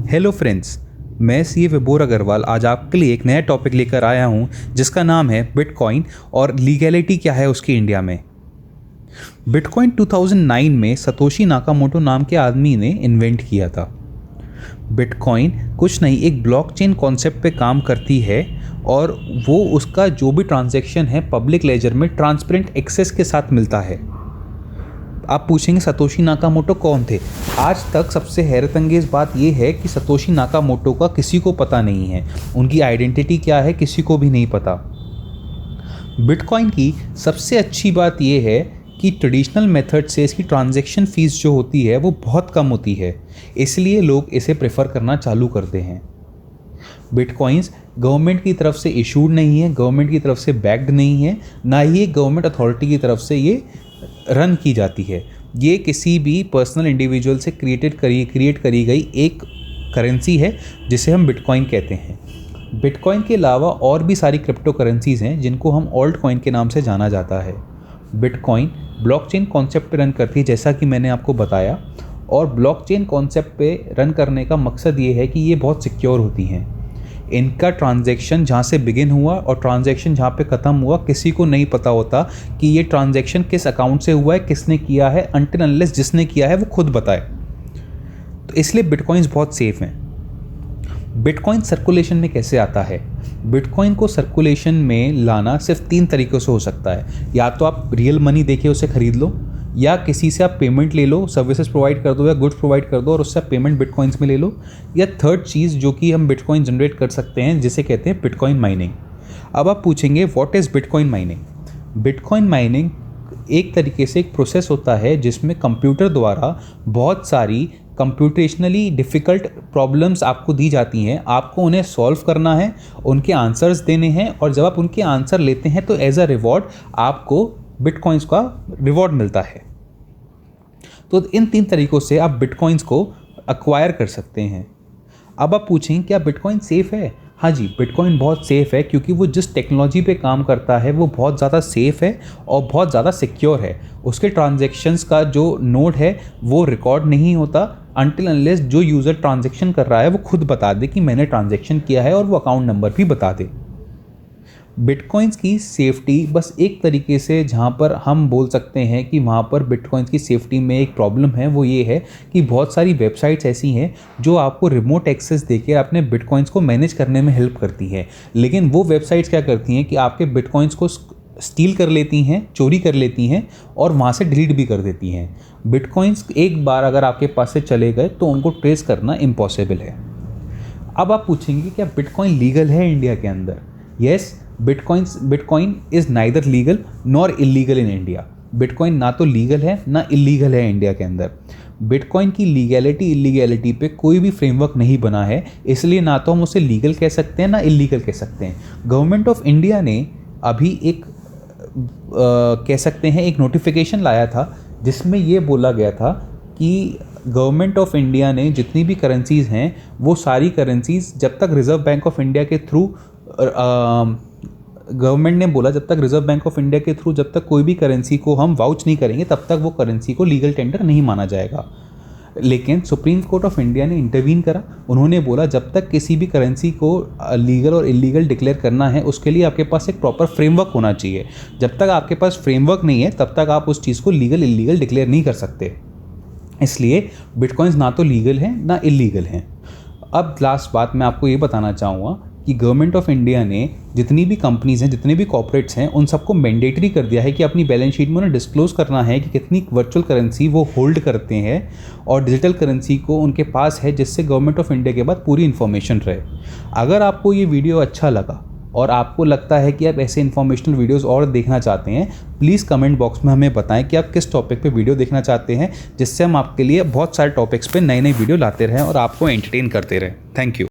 Hello friends, मैं सी विभोर अग्रवाल आज आपके लिए एक नया टॉपिक लेकर आया हूं जिसका नाम है बिटकॉइन और लीगैलिटी क्या है उसकी इंडिया में। बिटकॉइन 2009 में सतोशी नाकामोटो नाम के आदमी ने इन्वेंट किया था। बिटकॉइन कुछ नहीं, एक ब्लॉकचेन कॉन्सेप्ट पे काम करती है और वो उसका जो भी ट्रांजैक्शन है पब्लिक लेजर में ट्रांसपेरेंट एक्सेस के साथ मिलता है। आप पूछेंगे सतोशी नाकामोटो कौन थे? आज तक सबसे हैरतअंगेज़ बात यह है कि सतोशी नाकामोटो का किसी को पता नहीं है। उनकी आइडेंटिटी क्या है किसी को भी नहीं पता। बिटकॉइन की सबसे अच्छी बात यह है कि ट्रेडिशनल मेथड से इसकी ट्रांजैक्शन फ़ीस जो होती है वो बहुत कम होती है, इसलिए लोग इसे प्रेफर करना चालू करते हैं। बिटकॉइंस गवर्नमेंट की तरफ से इशूड नहीं है, गवर्नमेंट की तरफ से बैक्ड नहीं है, ना ही गवर्नमेंट अथॉरिटी की तरफ से ये रन की जाती है। ये किसी भी पर्सनल इंडिविजुअल से क्रिएट करी गई एक करेंसी है जिसे हम बिटकॉइन कहते हैं। बिटकॉइन के अलावा और भी सारी क्रिप्टो करेंसीज़ हैं जिनको हम ऑल्ट कॉइन के नाम से जाना जाता है। बिटकॉइन ब्लॉकचेन कॉन्सेप्ट पे रन करती है जैसा कि मैंने आपको बताया, और ब्लॉकचेन कॉन्सेप्ट पे रन करने का मकसद ये है कि ये बहुत सिक्योर होती हैं। इनका ट्रांजैक्शन जहाँ से बिगिन हुआ और ट्रांजैक्शन जहाँ पे ख़त्म हुआ किसी को नहीं पता होता कि ये ट्रांजैक्शन किस अकाउंट से हुआ है, किसने किया है, अनटिल अनलेस जिसने किया है वो खुद बताए। तो इसलिए बिटकॉइंस बहुत सेफ़ हैं। बिटकॉइन सर्कुलेशन में कैसे आता है? बिटकॉइन को सर्कुलेशन में लाना सिर्फ 3 तरीक़ों से हो सकता है। या तो आप रियल मनी देके उसे ख़रीद लो, या किसी से आप पेमेंट ले लो, सर्विसेज प्रोवाइड कर दो या गुड्स प्रोवाइड कर दो और उससे आप पेमेंट बिटकॉइंस में ले लो, या थर्ड चीज़ जो कि हम बिटकॉइन जनरेट कर सकते हैं जिसे कहते हैं बिटकॉइन माइनिंग। अब आप पूछेंगे what is bitcoin mining? Bitcoin mining एक तरीके से एक प्रोसेस होता है जिसमें कंप्यूटर द्वारा बहुत सारी कंप्यूटेशनली डिफ़िकल्ट प्रॉब्लम्स आपको दी जाती हैं, आपको उन्हें सॉल्व करना है, उनके आंसर्स देने हैं, और जब आप उनके आंसर लेते हैं तो एज अ रिवॉर्ड आपको बिटकॉइंस का रिवॉर्ड मिलता है। तो इन 3 तरीक़ों से आप बिटकॉइंस को एक्वायर कर सकते हैं। अब आप पूछें क्या बिटकॉइन सेफ़ है? हाँ जी, बिटकॉइन बहुत सेफ़ है क्योंकि वो जिस टेक्नोलॉजी पे काम करता है वो बहुत ज़्यादा सेफ़ है और बहुत ज़्यादा सिक्योर है। उसके ट्रांजैक्शंस का जो नोड है वो रिकॉर्ड नहीं होता अनटिल अनलेस जो यूज़र ट्रांजैक्शन कर रहा है वो खुद बता दे कि मैंने ट्रांजैक्शन किया है, और वो अकाउंट नंबर भी बता दे। बिटकॉइंस की सेफ्टी बस एक तरीके से जहाँ पर हम बोल सकते हैं कि वहाँ पर बिटकॉइंस की सेफ्टी में एक प्रॉब्लम है, वो ये है कि बहुत सारी वेबसाइट्स ऐसी हैं जो आपको रिमोट एक्सेस देकर अपने बिटकॉइंस को मैनेज करने में हेल्प करती है। लेकिन वो वेबसाइट्स क्या करती हैं कि आपके बिटकॉइंस को स्टील कर लेती हैं, चोरी कर लेती हैं और वहाँ से डिलीट भी कर देती हैं। बिटकॉइंस एक बार अगर आपके पास से चले गए तो उनको ट्रेस करना इम्पॉसिबल है। अब आप पूछेंगे क्या बिटकॉइन लीगल है इंडिया के अंदर? Yes, bitcoin is neither legal nor illegal in India. Bitcoin ना तो लीगल है ना इलीगल है इंडिया के अंदर। बिटकॉइन की लीगैलिटी इलीगैलिटी पे कोई भी फ्रेमवर्क नहीं बना है, इसलिए ना तो हम उसे लीगल कह सकते हैं ना इलीगल कह सकते हैं। गवर्नमेंट ऑफ इंडिया ने अभी एक कह सकते हैं एक नोटिफिकेशन लाया था जिसमें ये बोला गया था कि गवर्नमेंट ऑफ इंडिया ने जितनी भी करेंसीज़ हैं वो सारी करेंसीज़ जब तक रिज़र्व बैंक ऑफ इंडिया के थ्रू गवर्नमेंट ने बोला जब तक रिज़र्व बैंक ऑफ इंडिया के थ्रू जब तक कोई भी करेंसी को हम वाउच नहीं करेंगे तब तक वो करेंसी को लीगल टेंडर नहीं माना जाएगा। लेकिन सुप्रीम कोर्ट ऑफ इंडिया ने इंटरवीन करा। उन्होंने बोला जब तक किसी भी करेंसी को लीगल और इलीगल डिक्लेयर करना है उसके लिए आपके पास एक प्रॉपर फ्रेमवर्क होना चाहिए। जब तक आपके पास फ्रेमवर्क नहीं है तब तक आप उस चीज़ को लीगल इलीगल डिक्लेयर नहीं कर सकते। इसलिए बिटकॉइंस ना तो लीगल हैं ना इलीगल हैं। अब लास्ट बात मैं आपको ये बताना चाहूँगा कि गवर्नमेंट ऑफ इंडिया ने जितनी भी कंपनीज़ हैं, जितने भी कॉर्पोरेट्स हैं, उन सबको मैंडेटरी कर दिया है कि अपनी बैलेंस शीट में उन्हें डिस्क्लोज़ करना है कि कितनी वर्चुअल करेंसी वो होल्ड करते हैं और डिजिटल करेंसी को उनके पास है, जिससे गवर्नमेंट ऑफ इंडिया के पास पूरी इन्फॉर्मेशन रहे। अगर आपको ये वीडियो अच्छा लगा और आपको लगता है कि आप ऐसे इन्फॉर्मेशनल वीडियोस और देखना चाहते हैं, प्लीज़ कमेंट बॉक्स में हमें बताएं कि आप किस टॉपिक पे वीडियो देखना चाहते हैं, जिससे हम आपके लिए बहुत सारे टॉपिक्स पे नए नए वीडियो लाते रहें और आपको एंटरटेन करते रहें। Thank you.